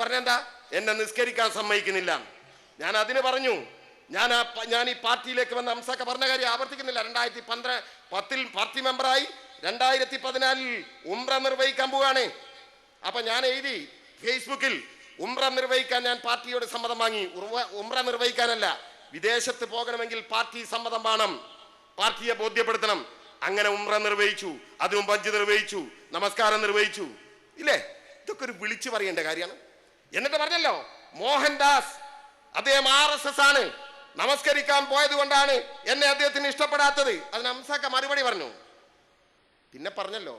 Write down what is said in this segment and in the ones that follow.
പറഞ്ഞെന്താ എന്നെ നിസ്കരിക്കാൻ സമ്മതിക്കുന്നില്ല. ഞാൻ അതിന് പറഞ്ഞു, ഞാൻ ഈ പാർട്ടിയിലേക്ക് വന്ന അംസക്ക പറഞ്ഞ കാര്യം ആവർത്തിക്കുന്നില്ല. 2010 പാർട്ടി മെമ്പറായി 2014 ഉംറ നിർവഹിക്കാൻ പോവാണ്. അപ്പൊ ഞാൻ എഴുതി ഫേസ്ബുക്കിൽ, ഉംറ നിർവഹിക്കാൻ ഞാൻ പാർട്ടിയോട് സമ്മതം വാങ്ങി. ഉംറ നിർവഹിക്കാനല്ല, വിദേശത്ത് പോകണമെങ്കിൽ പാർട്ടി സമ്മതം വേണം, പാർട്ടിയെ ബോധ്യപ്പെടുത്തണം. അങ്ങനെ ഉംറ നിർവഹിച്ചു, അതും ഹജ്ജ് നിർവഹിച്ചു, നമസ്കാരം നിർവഹിച്ചു. ഇല്ലേ? ഇതൊക്കെ ഒരു വിളിച്ചു പറയേണ്ട കാര്യമാണ്. എന്നിട്ട് പറഞ്ഞല്ലോ, മോഹൻദാസ് അദ്ദേഹം RSS ആണ്, നമസ്കരിക്കാൻ പോയത് കൊണ്ടാണ് എന്നെ അദ്ദേഹത്തിന് ഇഷ്ടപ്പെടാത്തത്. അതിന് അംസക്ക മറുപടി പറഞ്ഞു. പിന്നെ പറഞ്ഞല്ലോ,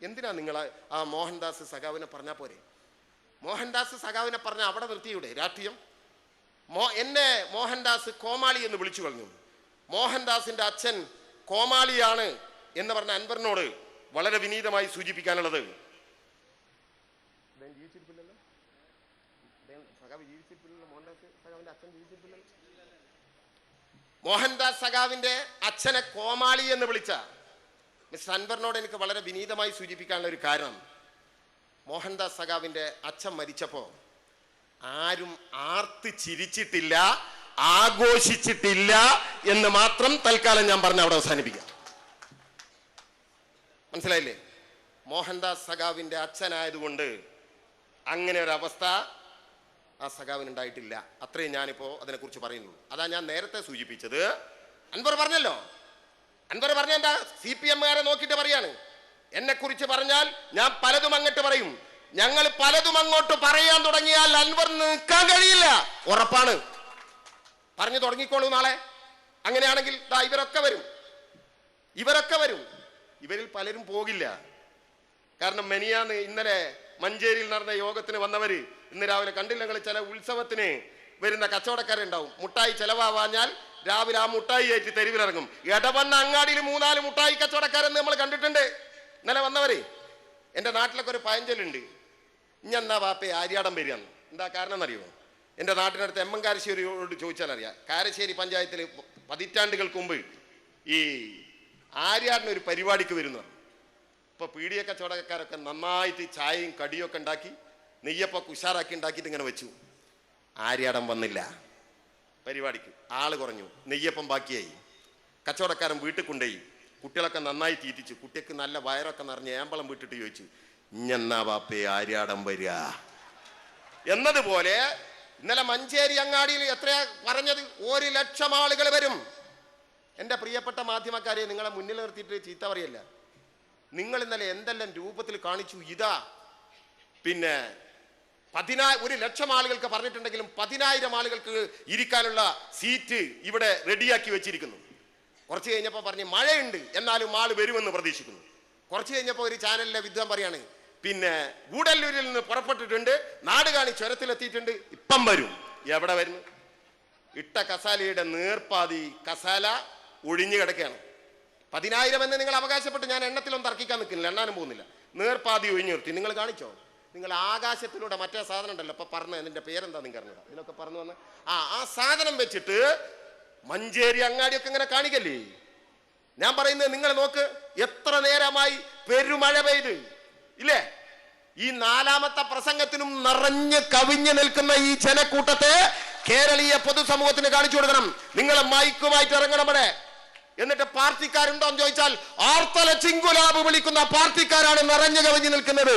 എന്തിനാ നിങ്ങൾ ആ മോഹൻദാസ് സഖാവിനെ പറഞ്ഞാൽ പോരെ? മോഹൻദാസ് സഖാവിനെ പറഞ്ഞ അവിടെ നിർത്തിയൂടെ രാഷ്ട്രീയം? എന്നെ മോഹൻദാസ് കോമാളി എന്ന് വിളിച്ചു കളഞ്ഞു. മോഹൻദാസിന്റെ അച്ഛൻ കോമാളിയാണ് എന്ന് പറഞ്ഞ അൻവറിനോട് വളരെ വിനീതമായി സൂചിപ്പിക്കാനുള്ളത്, മോഹൻദാസ് സഖാവിന്റെ അച്ഛനെ കോമാളി എന്ന് വിളിച്ച മിസ്റ്റർ അൻവറിനോട് എനിക്ക് വളരെ വിനീതമായി സൂചിപ്പിക്കാനുള്ള ഒരു കാരണം, മോഹൻദാസ് സഖാവിന്റെ അച്ഛൻ മരിച്ചപ്പോ ആരും ആർത്ത് ചിരിച്ചിട്ടില്ല, ആഘോഷിച്ചിട്ടില്ല എന്ന് മാത്രം തൽക്കാലം ഞാൻ പറഞ്ഞ അവിടെ അവസാനിപ്പിക്കാം. മനസ്സിലായില്ലേ? മോഹൻദാസ് സഖാവിന്റെ അച്ഛനായതുകൊണ്ട് അങ്ങനെ ഒരു അവസ്ഥ ആ സഖാവിന് ഉണ്ടായിട്ടില്ല. അത്രയും ഞാനിപ്പോ അതിനെക്കുറിച്ച് പറയുന്നു. അതാ ഞാൻ നേരത്തെ സൂചിപ്പിച്ചത്. അൻവർ പറഞ്ഞല്ലോ, അൻവർ പറഞ്ഞെന്താ? CPM-കാരെ നോക്കിയിട്ട് പറയാണ്, എന്നെ കുറിച്ച് പറഞ്ഞാൽ ഞാൻ പലതും അങ്ങോട്ട് പറയും. ഞങ്ങൾ പലതും അങ്ങോട്ട് പറയാൻ തുടങ്ങിയാൽ അൻവർ നിൽക്കാൻ കഴിയില്ല, ഉറപ്പാണ്. പറഞ്ഞു തുടങ്ങിക്കോളൂ നാളെ. അങ്ങനെയാണെങ്കിൽ ഇവരൊക്കെ വരും. ഇവരിൽ പലരും പോകില്ല. കാരണം ഇന്നലെ മഞ്ചേരിയിൽ നടന്ന യോഗത്തിന് വന്നവര് ഇന്ന് രാവിലെ കണ്ടില്ല നിങ്ങൾ? ചില ഉത്സവത്തിന് വരുന്ന കച്ചവടക്കാരുണ്ടാവും, മുട്ടായി ചെലവാഞ്ഞാൽ രാവിലെ ആ മുട്ടായി ആയിട്ട് തെരുവിലിറങ്ങും. ഇടവന്ന അങ്ങാടിയിൽ 3-4 മുട്ടായി കച്ചവടക്കാരെന്ന് നമ്മൾ കണ്ടിട്ടുണ്ട്. ഇന്നലെ വന്നവര്. എൻ്റെ നാട്ടിലൊക്കെ ഒരു പഴഞ്ചൊല്ലുണ്ട്, ഇഞ്ഞെന്നാ വാപ്പേ ആര്യാടം വരികയെന്ന്. എന്താ കാരണം എന്നറിയുമോ? എൻ്റെ നാട്ടിനടുത്ത് M. കാരശ്ശേരിയോട് ചോദിച്ചാൽ അറിയാം. കാരശ്ശേരി പഞ്ചായത്തിൽ പതിറ്റാണ്ടുകൾക്ക് മുമ്പ് ഈ ആര്യാടിനൊരു പരിപാടിക്ക് വരുന്നു. ഇപ്പോൾ പീഡിയ കച്ചവടക്കാരൊക്കെ നന്നായിട്ട് ചായയും കടിയൊക്കെ ഉണ്ടാക്കി, നെയ്യപ്പൊക്കെ ഉഷാറാക്കി ഉണ്ടാക്കിയിട്ട് ഇങ്ങനെ വെച്ചു. ആര്യാടം വന്നില്ല പരിപാടിക്ക്, ആള് കുറഞ്ഞു, നെയ്യപ്പം ബാക്കിയായി. കച്ചവടക്കാരൻ വീട്ടിൽ കൊണ്ടുപോയി, കുട്ടികളൊക്കെ നന്നായി തീറ്റിച്ചു. കുട്ടിക്ക് നല്ല വയറൊക്കെ നിറഞ്ഞ് ഏമ്പളം വിട്ടിട്ട് ചോദിച്ചു, ഇഞ്ഞെന്നാ വാപ്പേ ആര്യാടം വരിക എന്നതുപോലെ ഇന്നലെ മഞ്ചേരി അങ്ങാടിയിൽ എത്രയാ പറഞ്ഞത്? 1 ലക്ഷം ആളുകൾ വരും. എൻ്റെ പ്രിയപ്പെട്ട മാധ്യമക്കാരെ, നിങ്ങളെ മുന്നിൽ നിർത്തിയിട്ട് ചീത്ത പറയല്ല. നിങ്ങൾ ഇന്നലെ എന്തെല്ലാം രൂപത്തിൽ കാണിച്ചു. ഇതാ പിന്നെ 1 ലക്ഷം ആളുകൾക്ക് പറഞ്ഞിട്ടുണ്ടെങ്കിലും 10,000 ആളുകൾക്ക് ഇരിക്കാനുള്ള സീറ്റ് ഇവിടെ റെഡിയാക്കി വെച്ചിരിക്കുന്നു. കുറച്ച് കഴിഞ്ഞപ്പോൾ പറഞ്ഞ് മഴയുണ്ട്, എന്നാലും ആള് വരുമെന്ന് പ്രതീക്ഷിക്കുന്നു. കുറച്ച് കഴിഞ്ഞപ്പോൾ ഒരു ചാനലിലെ വിദ്വാൻ പറയാണ്, പിന്നെ ഗൂഡല്ലൂരിൽ നിന്ന് പുറപ്പെട്ടിട്ടുണ്ട്, നാടുകാണി ചുരത്തിലെത്തിയിട്ടുണ്ട്, ഇപ്പം വരും. എവിടെ വരുന്നു? ഇട്ട കസാലയുടെ നേർപ്പാതി കസാല ഒഴിഞ്ഞു കിടക്കുകയാണ്. 10,000 എന്ന് നിങ്ങൾ അവകാശപ്പെട്ട് ഞാൻ എണ്ണത്തിലൊന്നും തർക്കിക്കാൻ നിൽക്കുന്നില്ല, എണ്ണാനും പോകുന്നില്ല. നേർപ്പാതി ഒഴിഞ്ഞു നിർത്തി. നിങ്ങൾ കാണിച്ചോ? നിങ്ങൾ ആകാശത്തിലൂടെ മറ്റേ സാധനം ഉണ്ടല്ലോ, ഇപ്പൊ പറഞ്ഞ ഇതിന്റെ പേരെന്താ നിങ്ങൾ അറിഞ്ഞത്? ഇതിലൊക്കെ പറഞ്ഞു വന്ന് ആ സാധനം വെച്ചിട്ട് മഞ്ചേരി അങ്ങാടിയൊക്കെ ഇങ്ങനെ കാണിക്കല്ലേ? ഞാൻ പറയുന്നത് നിങ്ങൾ നോക്ക്, എത്ര നേരമായി പെരുമഴ പെയ്ത് ഇല്ലേ? ഈ 4ാമത്തെ പ്രസംഗത്തിനും നിറഞ്ഞ് കവിഞ്ഞു നിൽക്കുന്ന ഈ ജനക്കൂട്ടത്തെ കേരളീയ പൊതുസമൂഹത്തിന് കാണിച്ചു കൊടുക്കണം. നിങ്ങൾ മൈക്കുമായിട്ട് ഇറങ്ങണം ഇവിടെ. എന്നിട്ട് പാർട്ടിക്കാരുണ്ടോ എന്ന് ചോദിച്ചാൽ ആർത്തല ചിങ്കുലാബ് വിളിക്കുന്ന പാർട്ടിക്കാരാണ് നിറഞ്ഞു കവിഞ്ഞു നിൽക്കുന്നത്.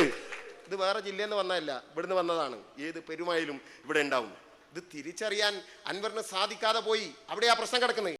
ഇത് വേറെ ജില്ലയിൽ നിന്ന് വന്നതല്ല, ഇവിടുന്ന് വന്നതാണ്. ഏത് പെരുമയിലും ഇവിടെ ഉണ്ടാവും. ഇത് തിരിച്ചറിയാൻ അൻവറിന് സാധിക്കാതെ പോയി. അവിടെയാ പ്രശ്നം കിടക്കുന്നത്.